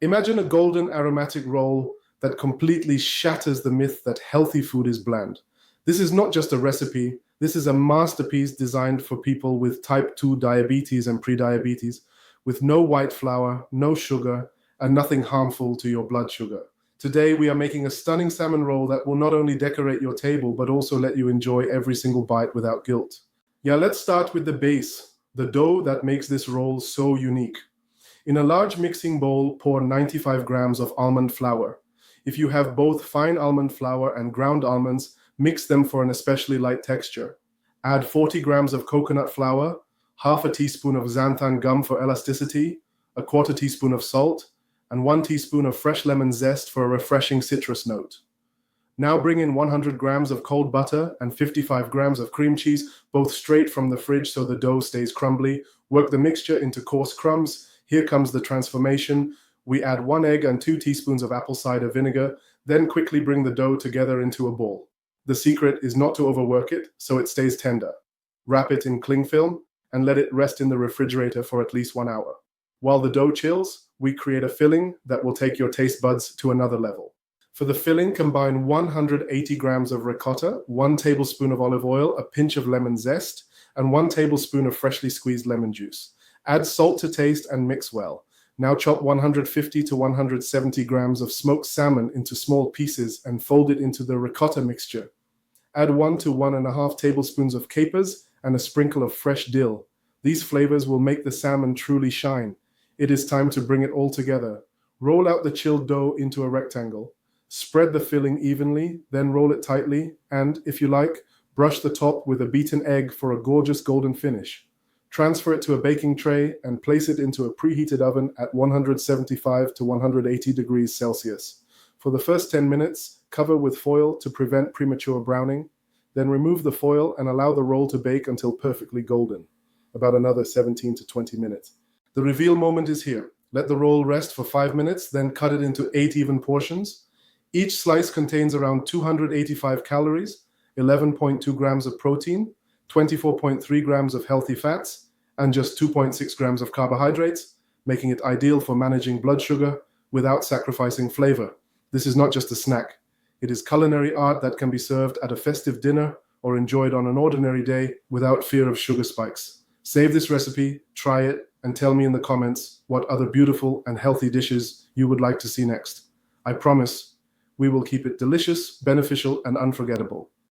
Imagine a golden aromatic roll that completely shatters the myth that healthy food is bland. This is not just a recipe, this is a masterpiece designed for people with type 2 diabetes and pre-diabetes, with no white flour, no sugar, and nothing harmful to your blood sugar. Today, we are making a stunning salmon roll that will not only decorate your table, but also let you enjoy every single bite without guilt. Yeah, let's start with the base, the dough that makes this roll so unique. In a large mixing bowl, pour 95 grams of almond flour. If you have both fine almond flour and ground almonds, mix them for an especially light texture. Add 40 grams of coconut flour, half a teaspoon of xanthan gum for elasticity, a quarter teaspoon of salt, and 1 teaspoon of fresh lemon zest for a refreshing citrus note. Now bring in 100 grams of cold butter and 55 grams of cream cheese, both straight from the fridge so the dough stays crumbly. Work the mixture into coarse crumbs. Here comes the transformation. We add 1 egg and 2 teaspoons of apple cider vinegar, then quickly bring the dough together into a ball. The secret is not to overwork it, so it stays tender. Wrap it in cling film and let it rest in the refrigerator for at least 1 hour. While the dough chills, we create a filling that will take your taste buds to another level. For the filling, combine 180 grams of ricotta, 1 tablespoon of olive oil, a pinch of lemon zest, and 1 tablespoon of freshly squeezed lemon juice. Add salt to taste and mix well. Now chop 150 to 170 grams of smoked salmon into small pieces and fold it into the ricotta mixture. Add 1 to 1.5 tablespoons of capers and a sprinkle of fresh dill. These flavors will make the salmon truly shine. It is time to bring it all together. Roll out the chilled dough into a rectangle. Spread the filling evenly, then roll it tightly, and, if you like, brush the top with a beaten egg for a gorgeous golden finish. Transfer it to a baking tray and place it into a preheated oven at 175 to 180 degrees Celsius. For the first 10 minutes, cover with foil to prevent premature browning. Then remove the foil and allow the roll to bake until perfectly golden, about another 17 to 20 minutes. The reveal moment is here. Let the roll rest for 5 minutes, then cut it into 8 even portions. Each slice contains around 285 calories, 11.2 grams of protein, 24.3 grams of healthy fats, and just 2.6 grams of carbohydrates, making it ideal for managing blood sugar without sacrificing flavor. This is not just a snack. It is culinary art that can be served at a festive dinner or enjoyed on an ordinary day without fear of sugar spikes. Save this recipe, try it, and tell me in the comments what other beautiful and healthy dishes you would like to see next. I promise we will keep it delicious, beneficial, and unforgettable.